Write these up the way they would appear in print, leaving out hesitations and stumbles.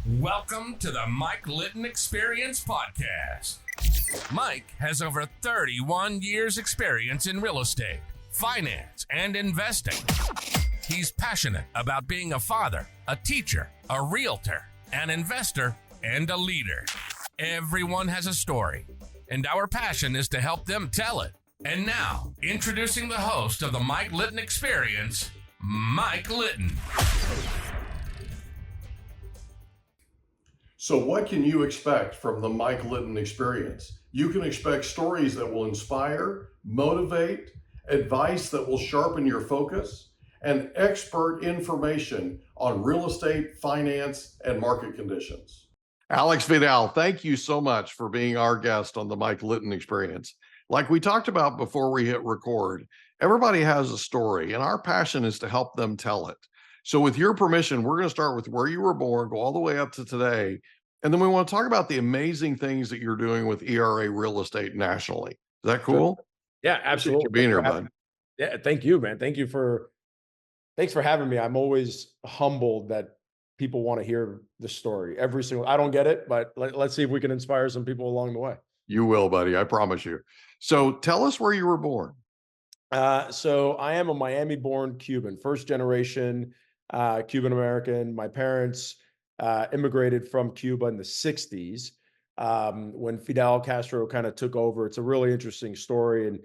Welcome to the Mike Litton Experience Podcast. Mike has over 31 years experience in real estate, finance, and investing. He's passionate about being a father, a teacher, a realtor, an investor, and a leader. Everyone has a story, and our passion is to help them tell it. And now, introducing the host of the Mike Litton Experience, Mike Litton. So what can you expect from the Mike Litton Experience? You can expect stories that will inspire, motivate, advice that will sharpen your focus, and expert information on real estate, finance, and market conditions. Alex Vidal, thank you so much for being our guest on the Mike Litton Experience. Like we talked about before we hit record, everybody has a story, and our passion is to help them tell it. So with your permission, we're going to start with where you were born, go all the way up to today. And then we want to talk about the amazing things that you're doing with ERA Real Estate nationally. Is that cool? Sure. Yeah, absolutely. Appreciate you being here, bud. Yeah, thank you, man. Thanks for having me. I'm always humbled that people want to hear the story. I don't get it, but let's see if we can inspire some people along the way. You will, buddy. I promise you. So tell us where you were born. So I am a Miami-born Cuban, first generation Cuban American. My parents immigrated from Cuba in the 60s when Fidel Castro kind of took over. It's a really interesting story, and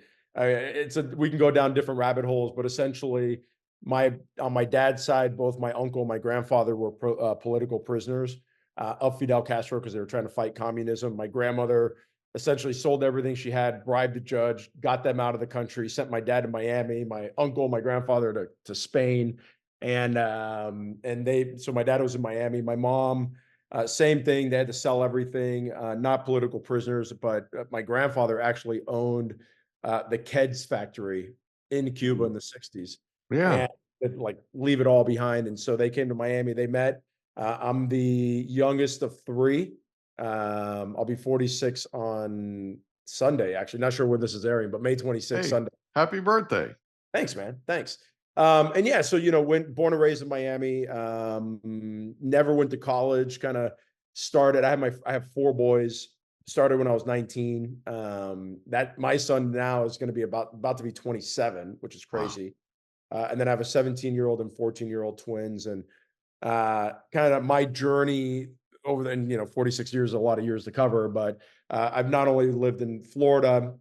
we can go down different rabbit holes, but essentially on my dad's side, both my uncle and my grandfather were political prisoners of Fidel Castro because they were trying to fight communism. My grandmother essentially sold everything she had, bribed the judge, got them out of the country, sent my dad to Miami, my uncle, my grandfather to Spain. So my dad was in Miami. My mom, same thing. They had to sell everything, not political prisoners, but my grandfather actually owned the Keds factory in Cuba in the 60s. Yeah. And leave it all behind. And so they came to Miami, they met. I'm the youngest of three. I'll be 46 on Sunday, actually. Not sure when this is airing, but May 26th, Sunday. Happy birthday. Thanks, man. Thanks. Born and raised in Miami, never went to college, kind of started. I have four boys, started when I was 19. That my son now is going to be about to be 27, which is crazy. Wow. And then I have a 17-year-old and 14-year-old twins. And kind of my journey over 46 years, a lot of years to cover, but I've not only lived in Florida,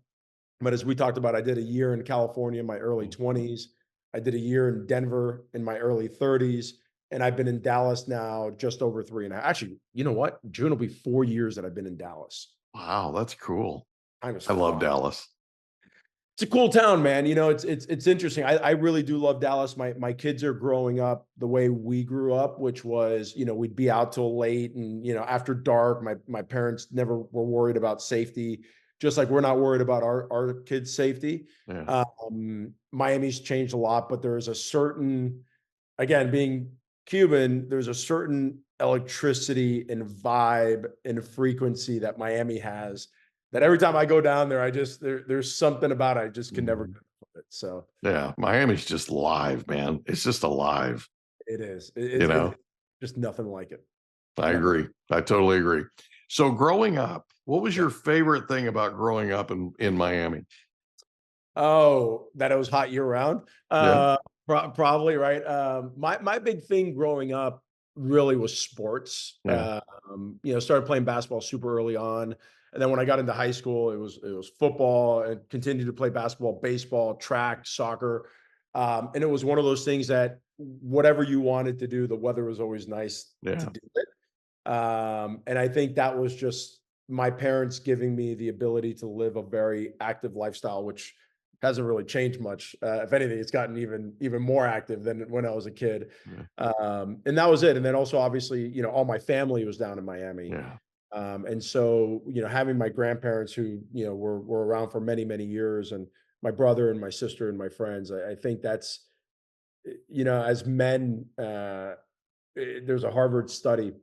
but as we talked about, I did a year in California in my early 20s. I did a year in Denver in my early 30s, and I've been in Dallas now just over 3.5. Actually, you know what? June will be 4 years that I've been in Dallas. Wow, that's cool. I love Dallas. It's a cool town, man. It's interesting. I really do love Dallas. My kids are growing up the way we grew up, which was, we'd be out till late and, after dark. My parents never were worried about safety, just like we're not worried about our kids' safety. Yeah. Miami's changed a lot, but there's a certain, again, being Cuban, there's a certain electricity and vibe and frequency that Miami has that every time I go down there, there's something about it. I just can never get rid of it. So yeah, Miami's just live, man. It's just alive. It is. It's just nothing like it. I agree. I totally agree. So growing up, what was your favorite thing about growing up in Miami? Oh, that it was hot year round. Yeah. Probably, right. My big thing growing up really was sports. Yeah. Started playing basketball super early on. And then when I got into high school, it was football, and continued to play basketball, baseball, track, soccer. And it was one of those things that whatever you wanted to do, the weather was always nice to do it. And I think that was just my parents giving me the ability to live a very active lifestyle, which hasn't really changed much. If anything, it's gotten even more active than when I was a kid. Yeah. And that was it. And then also, obviously, all my family was down in Miami. Yeah. And so, having my grandparents who, were around for many, many years, and my brother and my sister and my friends, I think that's, as men, there's a Harvard study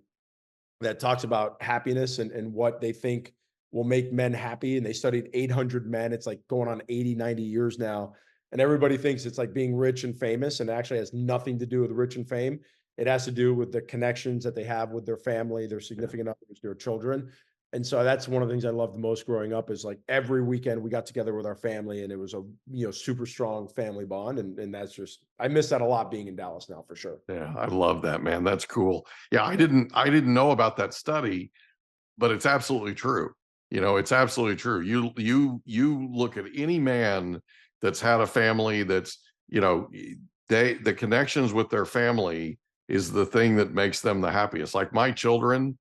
that talks about happiness and what they think will make men happy. And they studied 800 men. It's like going on 80, 90 years now. And everybody thinks it's like being rich and famous, and it actually has nothing to do with rich and fame. It has to do with the connections that they have with their family, their significant others, their children. And so that's one of the things I loved the most growing up is like every weekend we got together with our family and it was a, super strong family bond. And that's just, I miss that a lot being in Dallas now for sure. Yeah, I love that, man. That's cool. Yeah, I didn't know about that study, but it's absolutely true. It's absolutely true. You look at any man that's had a family that's, the connections with their family is the thing that makes them the happiest. Like my children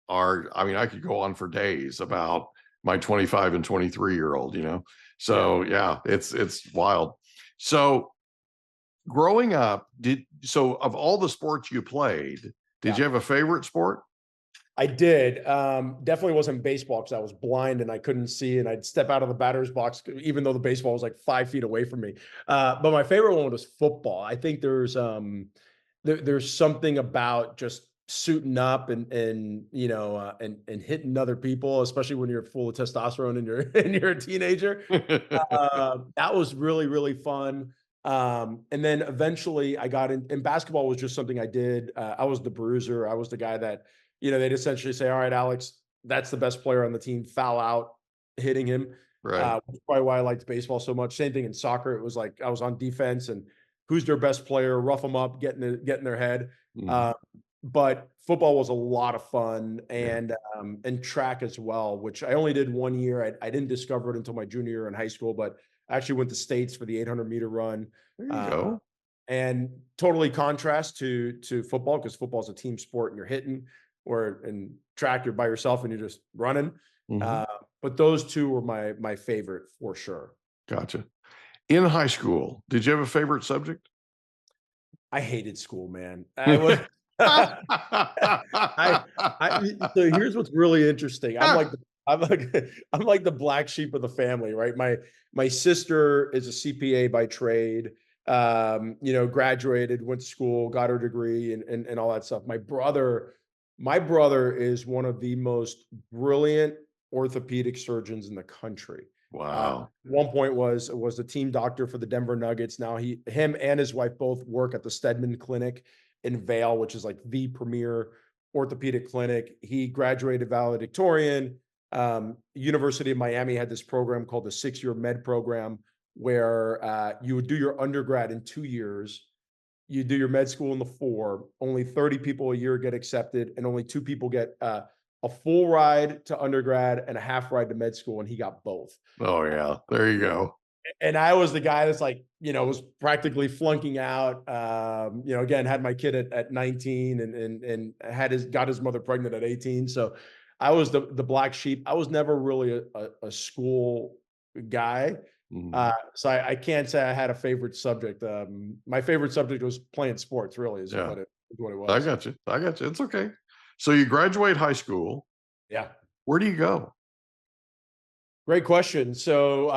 I could go on for days about my 25 and 23-year-old, So yeah, it's wild. So growing up, of all the sports you played, did you have a favorite sport? I did. Definitely wasn't baseball because I was blind and I couldn't see, and I'd step out of the batter's box, even though the baseball was like 5 feet away from me. But my favorite one was football. I think there's something about just suiting up and hitting other people, especially when you're full of testosterone and you're and you're a teenager. That was really, really fun. And then eventually I got in, and basketball was just something I did. I was the bruiser. I was the guy that, they'd essentially say, all right, Alex, that's the best player on the team, foul out, hitting him. Right. Which is probably why I liked baseball so much. Same thing in soccer. It was like I was on defense and who's their best player, rough them up, get in their head. Mhm. But football was a lot of fun, Yeah. and track as well, which I only did 1 year. I didn't discover it until my junior year in high school, but I actually went to states for the 800-meter run. There you Uh, go. and totally contrast to football because football is a team sport and you're hitting, or in track you're by yourself and you're just running. Mhm. Uh, but those two were my favorite for sure. Gotcha. In high school, did you have a favorite subject? I hated school, man. I was I so here's what's really interesting. I'm like I'm like the black sheep of the family, right? My sister is a CPA by trade. Graduated, went to school, got her degree and all that stuff. My brother is one of the most brilliant orthopedic surgeons in the country. Wow. At one point was the team doctor for the Denver Nuggets. Now him and his wife both work at the Stedman Clinic in Vale, which is like the premier orthopedic clinic. He graduated valedictorian. University of Miami had this program called the 6-year med program where you would do your undergrad in 2 years. You do your med school in the 4. Only 30 people a year get accepted, and only 2 people get a full ride to undergrad and a half ride to med school, and he got both. Oh yeah. There you go. And I was the guy that's like, was practically flunking out. Again, had my kid at 19 and got his mother pregnant at 18. So I was the black sheep. I was never really a school guy. Mhm. So I can't say I had a favorite subject. My favorite subject was playing sports, really, is Yeah. what it I was. got you. I got you. It's okay. So you graduate high school. Yeah. Where do you go? Great question. So,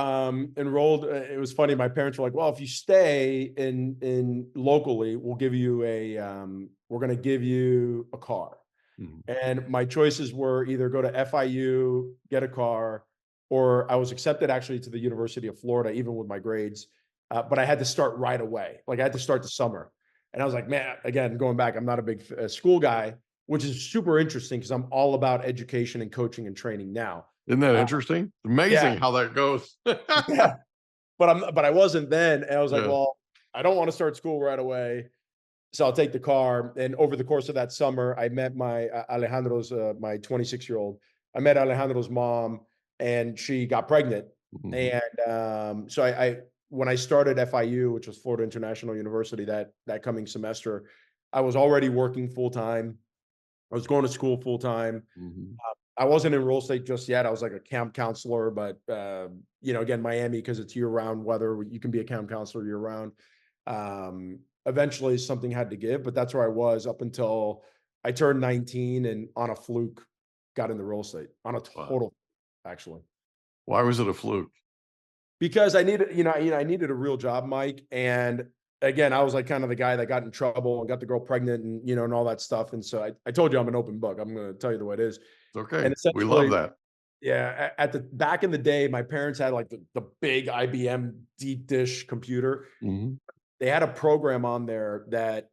enrolled, it was funny. My parents were like, well, if you stay in locally, we're going to give you a car. Mhm. And my choices were either go to FIU, get a car, or I was accepted actually to the University of Florida, even with my grades. But I had to start right away. Like I had to start the summer. And I was like, man, again, going back, I'm not a big school guy, which is super interesting because I'm all about education and coaching and training now. Isn't that interesting? Yeah, Amazing how that goes. yeah. But I wasn't then. And I was like, Yeah. well, I don't want to start school right away. So I'll take the car. And over the course of that summer, I met my Alejandro's, my 26-year-old. I met Alejandro's mom and she got pregnant. Mhm. And so when I started FIU, which was Florida International University, that coming semester, I was already working full time. I was going to school full time. Mhm. I wasn't in real estate just yet. I was like a camp counselor, but again, Miami, because it's year round weather, you can be a camp counselor year round. Eventually something had to give, but that's where I was up until I turned 19 and on a fluke got into real estate on a Wow. total, actually, Why was it a fluke? because I needed, I needed a real job, Mike. And again, I was like kind of the guy that got in trouble and got the girl pregnant and, and all that stuff. And so I told you I'm an open book. I'm going to tell you the way it is. It's okay. And We love essentially, that. yeah, at the back in the day, my parents had like the big IBM deep dish computer. Mhm. they had a program on there that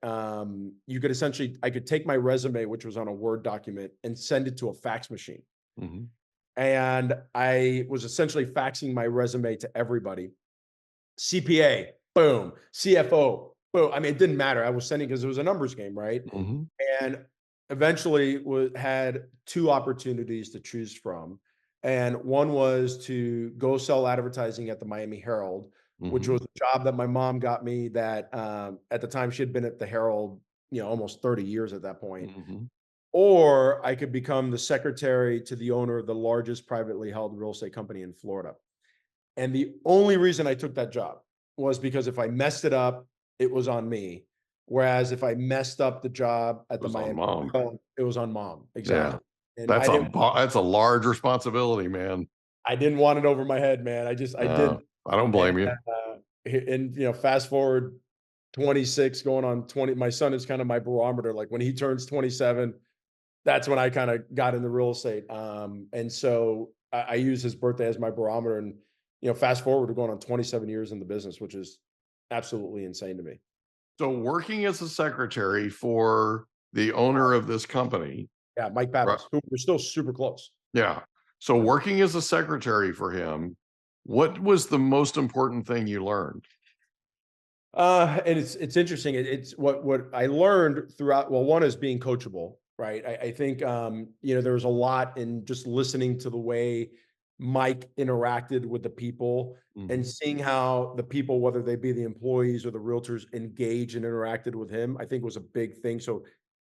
you could essentially, I could take my resume, which was on a Word document, and send it to a fax machine. Mhm. And I was essentially faxing my resume to everybody. CPA, boom. CFO, boom. I mean, it didn't matter. I was sending because it was a numbers game, right? Mhm. And eventually had two opportunities to choose from. And one was to go sell advertising at the Miami Herald, which Mhm. was a job that my mom got me that at the time she had been at the Herald, almost 30 years at that point. Mhm. Or I could become the secretary to the owner of the largest privately held real estate company in Florida. And the only reason I took that job was because if I messed it up, it was on me. Whereas if I messed up the job at It the was on Miami mom. Herald, it was on mom. Yeah. Exactly. And That's a large responsibility, man. I didn't want it over my head, man. I Uh, didn't. I don't And blame you. fast forward 26 going on 20, my son is kind of my barometer. Like when he turns 27, that's when I kind of got into real estate. And so I use his birthday as my barometer. And, fast forward, we're going on 27 years in the business, which is absolutely insane to me. So working as a secretary for the owner of this company, Yeah, Mike right? Pappas, who we're still super close. Yeah. So working as a secretary for him, what was the most important thing you learned? And it's interesting. It's what I learned throughout. Well, one is being coachable, right? I think there was a lot in just listening to the way Mike interacted with the people and Mhm. seeing how the people, whether they be the employees or the realtors, engage and interacted with him. I think was a big thing. So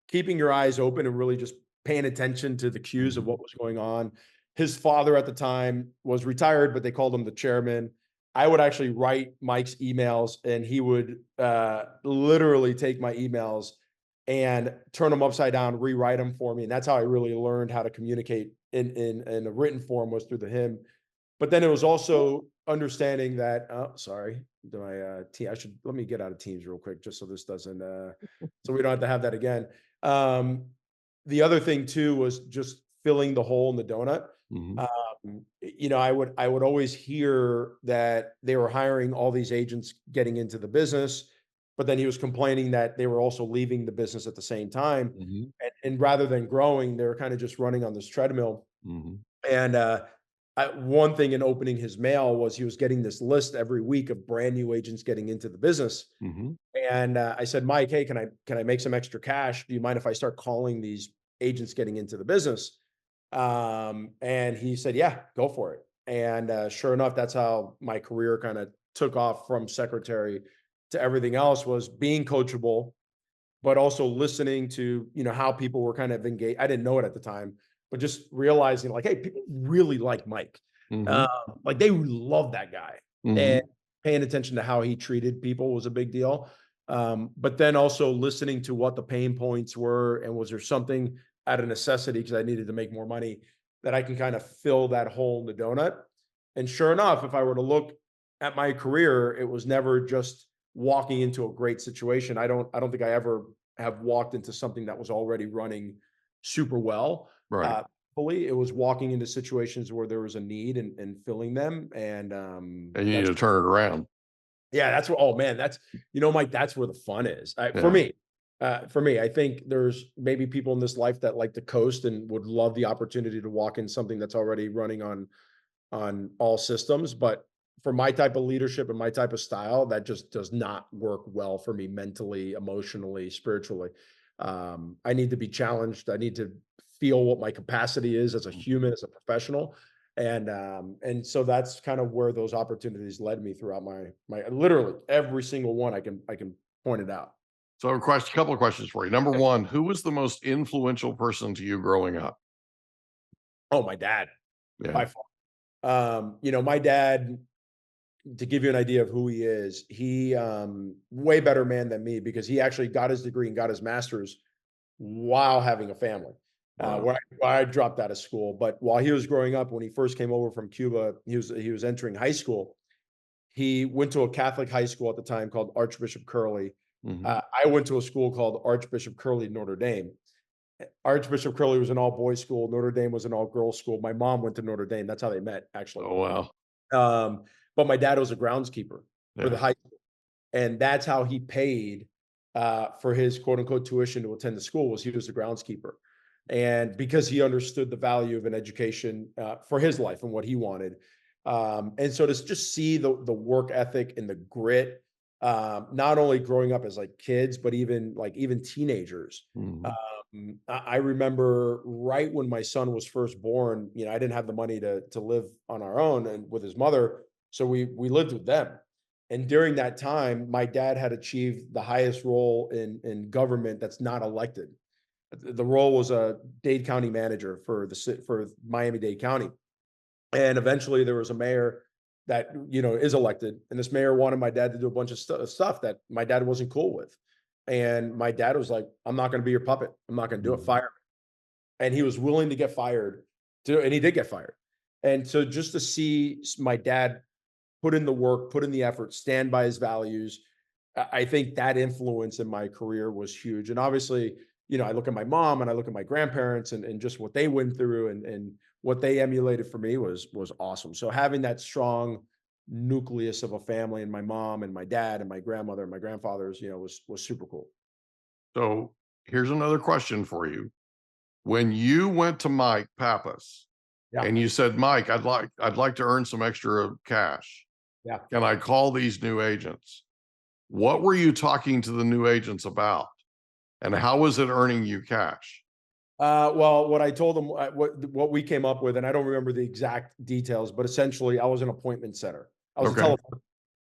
keeping your eyes open and really just paying attention to the cues of Mhm. what was going on. His father at the time was retired, but they called him the chairman. I would actually write Mike's emails and he would literally take my emails and turn them upside down, rewrite them for me. And that's how I really learned how to communicate in a written form was through the him. But then it was also understanding that, oh, sorry, my team, I should, let me get out of Teams real quick, just so this doesn't, so we don't have to have that again. Um, the other thing too was just filling the hole in the donut. Mhm. I would always hear that they were hiring all these agents getting into the business, but then he was complaining that they were also leaving the business at the same time. Mhm. And rather than growing, they were kind of just running on this treadmill. Mhm. And one thing in opening his mail was he was getting this list every week of brand new agents getting into the business. Mhm. And I said, Mike, hey, can I make some extra cash? Do you mind if I start calling these agents getting into the business? And he said, yeah, go for it. And sure enough, that's how my career kind of took off from secretary to everything else was being coachable, but also listening to, how people were kind of engaged. I didn't know it at the time, but just realizing like, hey, people really like Mike. Um, Mhm. like they love that guy. And Mhm. paying attention to how he treated people was a big deal. But then also listening to what the pain points were and was there something out of necessity because I needed to make more money that I can kind of fill that hole in the donut. And sure enough, if I were to look at my career, it was never just walking into a great situation. I don't think I ever have walked into something that was already running super well. Right. Fully, it was walking into situations where there was a need and filling them. And And you need that's to turn it around. yeah, that's where, oh man, Mike, that's where the fun is. For Yeah. me. I think there's maybe people in this life that like to coast and would love the opportunity to walk in something that's already running on all systems. But for my type of leadership and my type of style, that just does not work well for me mentally, emotionally, spiritually. I need to be challenged. I need to feel what my capacity is as a human, as a professional. And so that's kind of where those opportunities led me throughout my literally every single one I can point it out. So a couple of questions for you. Number one, who was the most influential person to you growing up? Oh, my dad, Yeah. by far. My dad, to give you an idea of who he is, he way better man than me because he actually got his degree and got his master's while having a family. Wow. Where I dropped out of school, but while he was growing up, when he first came over from Cuba, he was entering high school. He went to a Catholic high school at the time called Archbishop Curley. Mhm. I went to a school called Archbishop Curley Notre Dame. Archbishop Curley was an all boys school. Notre Dame was an all girls school. My mom went to Notre Dame. That's how they met, actually. Oh, wow. Um, but my dad was a groundskeeper for the Yeah. high school. And that's how he paid for his quote unquote tuition to attend the school, was he was the groundskeeper. And because he understood the value of an education for his life and what he wanted. And so to just see the work ethic and the grit, not only growing up as like kids, but even teenagers. I remember right when my son was first born, I didn't have the money to live on our own and with his mother. So we lived with them. And during that time, my dad had achieved the highest role in government that's not elected. The role was a Dade County manager for Miami-Dade County. And eventually there was a mayor that, is elected. And this mayor wanted my dad to do a bunch of stuff that my dad wasn't cool with. And my dad was like, I'm not going to be your puppet. I'm not going to do it. Fire me. And he was willing to get fired and he did get fired. And so just to see my dad put in the work, put in the effort, stand by his values, I think that influence in my career was huge. And obviously, I look at my mom and I look at my grandparents and just what they went through and what they emulated for me was awesome. So having that strong nucleus of a family, and my mom and my dad and my grandmother and my grandfathers, was super cool. So here's another question for you. When you went to Mike Pappas and you said, Mike, I'd like to earn some extra cash. Yeah. Can I call these new agents? What were you talking to the new agents about? And how was it earning you cash? Well, what I told them, what we came up with, and I don't remember the exact details, but essentially I was an appointment setter. I was a telephone,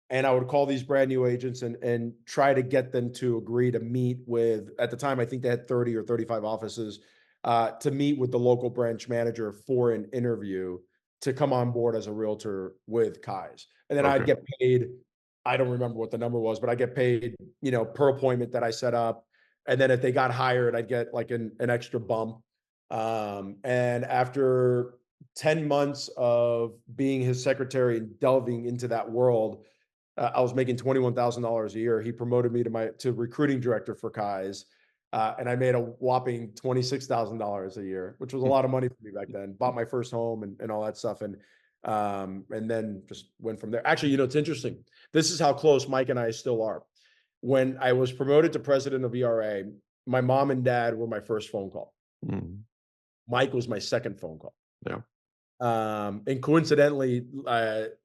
and I would call these brand new agents and try to get them to agree to meet with, at the time, I think they had 30 or 35 offices, to meet with the local branch manager for an interview to come on board as a realtor with Kai's. And then I'd get paid, I don't remember what the number was, but I get paid, per appointment that I set up. And then if they got hired, I'd get like an extra bump. And after 10 months of being his secretary and delving into that world, I was making $21,000 a year. He promoted me to recruiting director for Kai's. And I made a whopping $26,000 a year, which was a lot of money for me back then. Bought my first home and all that stuff. And then just went from there. Actually, it's interesting. This is how close Mike and I still are. When I was promoted to president of ERA, my mom and dad were my first phone call. Mike was my second phone call. Yeah. And coincidentally,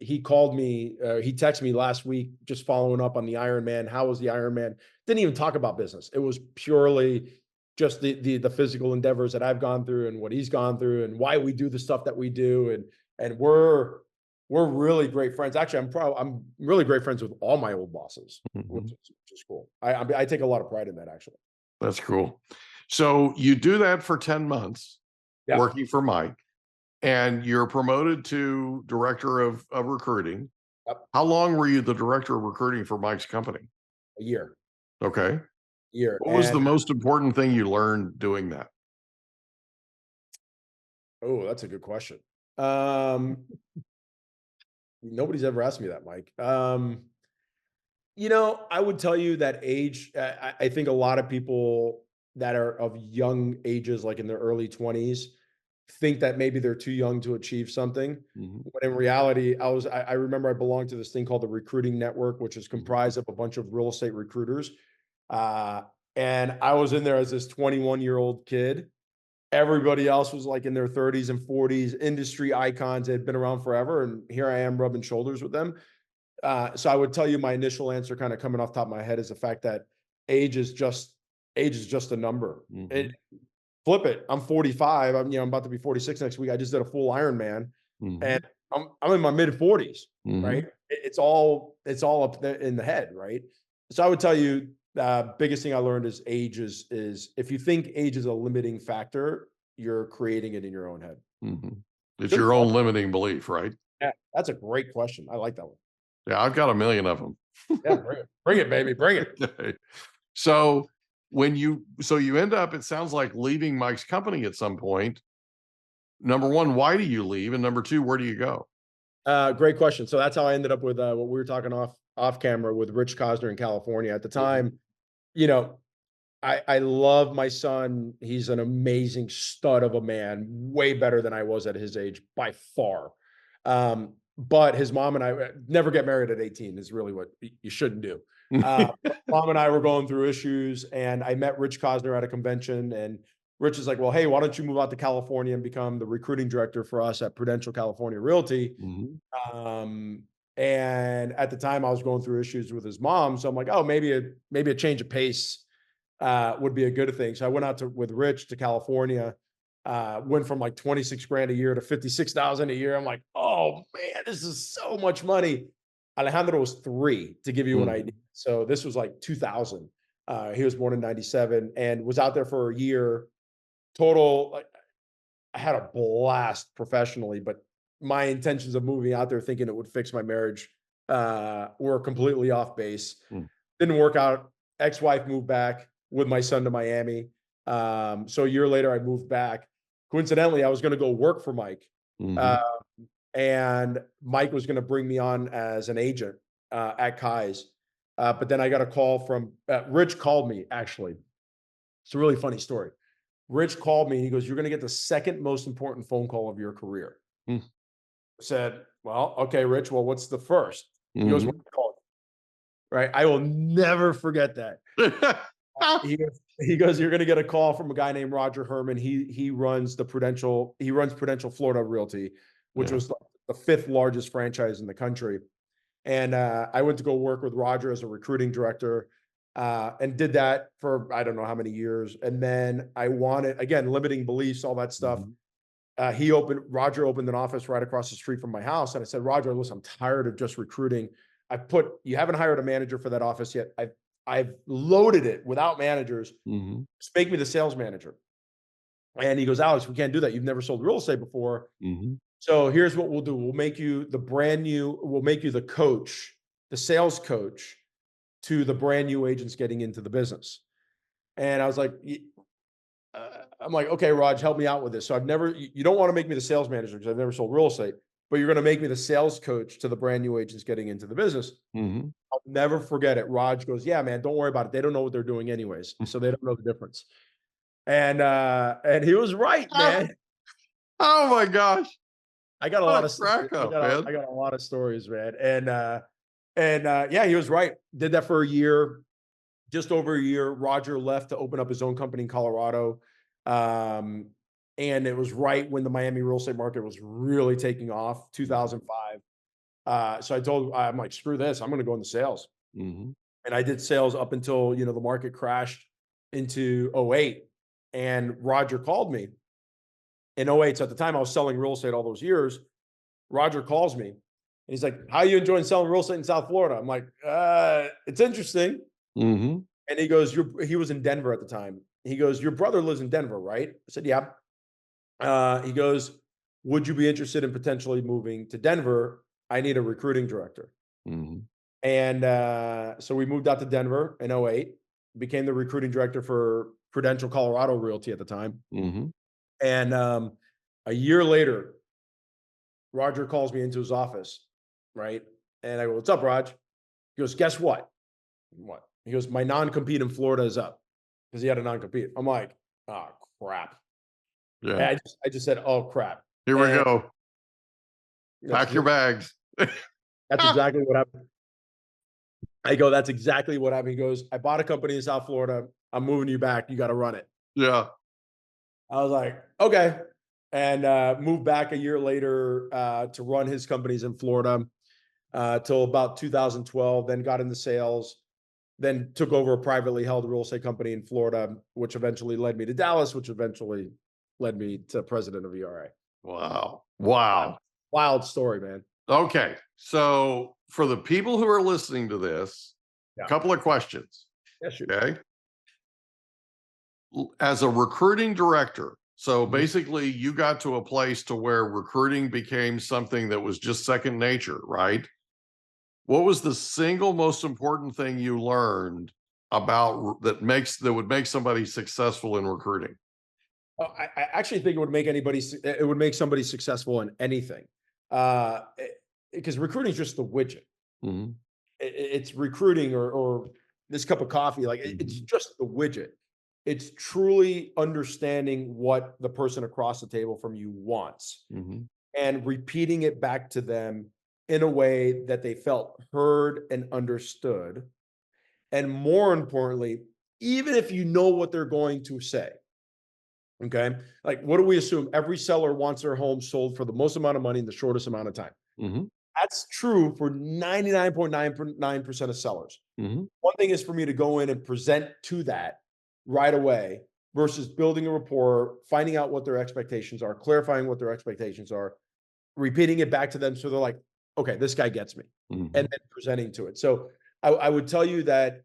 he called me, he texted me last week, just following up on the Ironman. How was the Ironman? Didn't even talk about business. It was purely just the physical endeavors that I've gone through and what he's gone through and why we do the stuff that we do. And we're really great friends. Actually, I'm really great friends with all my old bosses, which is cool. I take a lot of pride in that, actually. That's cool. So you do that for 10 months, working for Mike, and you're promoted to director of recruiting. Yep. How long were you the director of recruiting for Mike's company? A year. Okay. Year. What was the most important thing you learned doing that? Oh, that's a good question. Nobody's ever asked me that, Mike. I would tell you that age, I think a lot of people that are of young ages, like in their early 20s, think that maybe they're too young to achieve something. But in reality, I remember I belonged to this thing called the Recruiting Network, which is comprised of a bunch of real estate recruiters. And I was in there as this 21-year-old kid. Everybody else was like in their 30s and 40s, industry icons that had been around forever. And here I am rubbing shoulders with them. So I would tell you my initial answer, kind of coming off the top of my head, is the fact that age is just a number. Flip it. I'm 45. I'm about to be 46 next week. I just did a full Ironman, and I'm in my mid 40s. Right. It's all up there in the head. Right. So I would tell you, biggest thing I learned is age is if you think age is a limiting factor, you're creating it in your own head. It's your own limiting belief, right? Yeah, that's a great question. I like that one. Yeah, I've got a million of them. Yeah, bring it, baby, bring it. Okay. So you end up, it sounds like, leaving Mike's company at some point. Number one, why do you leave? And number two, where do you go? Great question. So that's how I ended up with what we were talking off camera with Rich Cosner in California at the time. I love my son. He's an amazing stud of a man, way better than I was at his age by far. But his mom and I never get married at 18 is really what you shouldn't do. Mom and I were going through issues, and I met Rich Cosner at a convention, and Rich is like, well, hey, why don't you move out to California and become the recruiting director for us at Prudential California Realty? And at the time I was going through issues with his mom. So I'm like, oh, maybe a change of pace would be a good thing. So I went out with Rich to California, went from like 26 grand a year to 56,000 a year. I'm like, oh man, this is so much money. Alejandro was 3, to give you an idea. So this was like 2000. He was born in 97 and was out there for a year total. Like, I had a blast professionally, but my intentions of moving out there thinking it would fix my marriage were completely off base. Didn't work out. Ex-wife moved back with my son to Miami. So a year later, I moved back. Coincidentally, I was going to go work for Mike. And Mike was going to bring me on as an agent at Kai's. But then I got a call from Rich called me, actually. It's a really funny story. Rich called me. He goes, you're going to get the second most important phone call of your career. I said, well, okay, Rich. Well, what's the first? He goes, what call it? Right. I will never forget that. He goes, you're going to get a call from a guy named Roger Herman. He runs Prudential Florida Realty, which was the 5th largest franchise in the country. And I went to go work with Roger as a recruiting director. And did that for, I don't know how many years. And then I wanted, again, limiting beliefs, all that stuff. Roger opened an office right across the street from my house. And I said, Roger, listen, I'm tired of just recruiting. You haven't hired a manager for that office yet. I've loaded it without managers. Just make me the sales manager. And he goes, Alex, we can't do that. You've never sold real estate before. So here's what we'll do. We'll make you the coach, the sales coach to the brand new agents getting into the business. And I was like, I'm like, okay, Raj, help me out with this. So you don't want to make me the sales manager because I've never sold real estate, but you're going to make me the sales coach to the brand new agents getting into the business. I'll never forget it. Raj goes, yeah, man, don't worry about it. They don't know what they're doing anyways. So they don't know the difference. And he was right, man. Oh my gosh. I got a lot of crack up, man. I got a lot of stories, man. And yeah, he was right. Did that for a year, just over a year. Roger left to open up his own company in Colorado. And it was right when the Miami real estate market was really taking off, 2005. So I'm like, screw this. I'm going to go into sales. And I did sales up until, the market crashed into 08. And Roger called me in 08. So at the time I was selling real estate all those years. Roger calls me. And he's like, how are you enjoying selling real estate in South Florida? I'm like, it's interesting. And he goes, he was in Denver at the time. He goes, your brother lives in Denver, right? I said, yeah. He goes, would you be interested in potentially moving to Denver? I need a recruiting director. And so we moved out to Denver in 08, became the recruiting director for Prudential Colorado Realty at the time. And a year later, Roger calls me into his office, right? And I go, what's up, Raj? He goes, guess what? What? He goes, my non-compete in Florida is up, because he had a non-compete. I'm like, oh, crap. Yeah. And I just said, oh, crap. Here we go. Pack your bags. That's exactly what happened. I go, that's exactly what happened. He goes, I bought a company in South Florida. I'm moving you back. You got to run it. Yeah. I was like, okay. And moved back a year later to run his companies in Florida till about 2012, then got into sales, then took over a privately held real estate company in Florida, which eventually led me to Dallas, which eventually led me to president of ERA. Wow. Wild story, man. Okay. So for the people who are listening to this, a couple of questions. Yes, sure. Okay. As a recruiting director, so basically you got to a place to where recruiting became something that was just second nature, right? What was the single most important thing you learned about that would make somebody successful in recruiting? I actually think it would make somebody successful in anything. Because recruiting is just the widget. It's recruiting or this cup of coffee. Like it's just the widget. It's truly understanding what the person across the table from you wants and repeating it back to them in a way that they felt heard and understood. And more importantly, even if you know what they're going to say, okay, like what do we assume? Every seller wants their home sold for the most amount of money in the shortest amount of time. Mm-hmm. That's true for 99.99% of sellers. Mm-hmm. One thing is for me to go in and present to that right away versus building a rapport, finding out what their expectations are, clarifying what their expectations are, repeating it back to them so they're like, okay, this guy gets me, Mm-hmm. and then presenting to it. So I would tell you that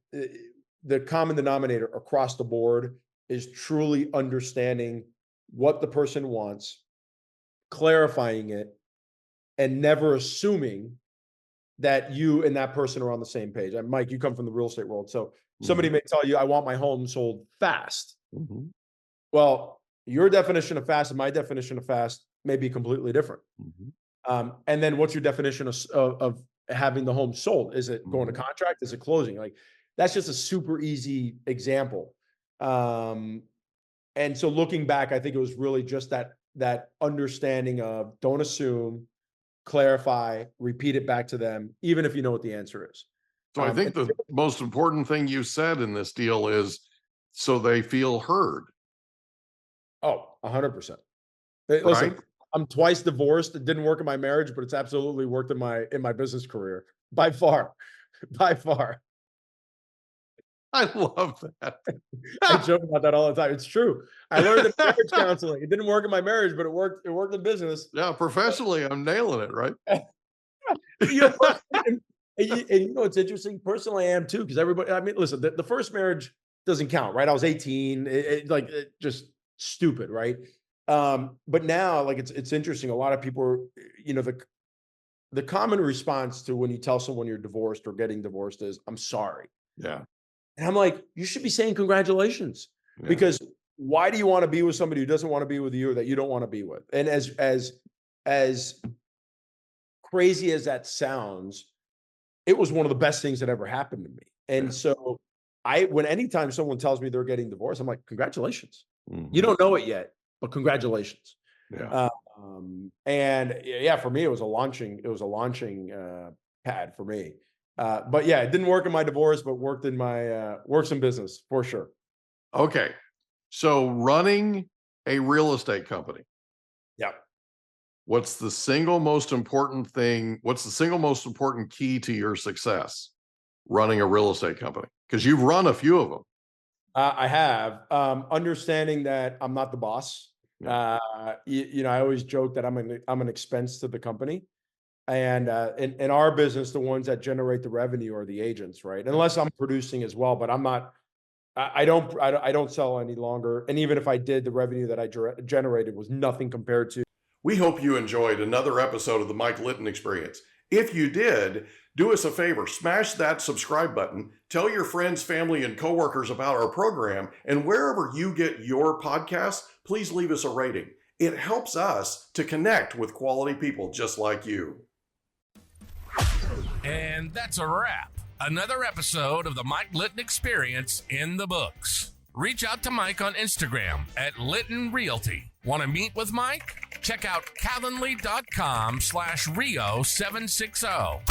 the common denominator across the board is truly understanding what the person wants, clarifying it, and never assuming that you and that person are on the same page. And Mike, you come from the real estate world. So somebody may tell you, I want my home sold fast. Mm-hmm. Well, your definition of fast and my definition of fast may be completely different. Mm-hmm. And then what's your definition of having the home sold? Is it going to contract? Is it closing? Like, that's just a super easy example. And so looking back, I think it was really just that understanding of don't assume, clarify, repeat it back to them, even if you know what the answer is. So I think the most important thing you said in this deal is so they feel heard. Oh, 100%. Listen, right? I'm twice divorced. It didn't work in my marriage, but it's absolutely worked in my business career by far. By far. I love that. I joke about that all the time. It's true. I learned in marriage counseling. It didn't work in my marriage, but it worked in business. Yeah, professionally, I'm nailing it, right? And you know, it's interesting. Personally, I am too, because everybody, I mean, listen, the first marriage doesn't count, right? I was 18, just stupid, right? But now, like, it's interesting. A lot of people are, you know, the common response to when you tell someone you're divorced or getting divorced is, I'm sorry. Yeah. And I'm like, you should be saying congratulations, because why do you want to be with somebody who doesn't want to be with you or that you don't want to be with? And as crazy as that sounds, it was one of the best things that ever happened to me. And so anytime someone tells me they're getting divorced, I'm like, congratulations. Mm-hmm. You don't know it yet, but congratulations. Yeah. And yeah, for me, it was a launching pad for me. But yeah, it didn't work in my divorce, but worked in business for sure. Okay. So running a real estate company. Yeah. What's the single most important key to your success running a real estate company? Because you've run a few of them. I have. Understanding that I'm not the boss. Yeah. You know, I always joke that I'm an expense to the company. And in our business, the ones that generate the revenue are the agents, right? Unless I'm producing as well, but I'm not. I don't sell any longer. And even if I did, the revenue that I generated was nothing compared to. We hope you enjoyed another episode of the Mike Litton Experience. If you did, do us a favor, smash that subscribe button, tell your friends, family, and coworkers about our program, and wherever you get your podcasts, please leave us a rating. It helps us to connect with quality people just like you. And that's a wrap. Another episode of the Mike Litton Experience in the books. Reach out to Mike on Instagram at Litton Realty. Want to meet with Mike? Check out calendly.com/Rio760.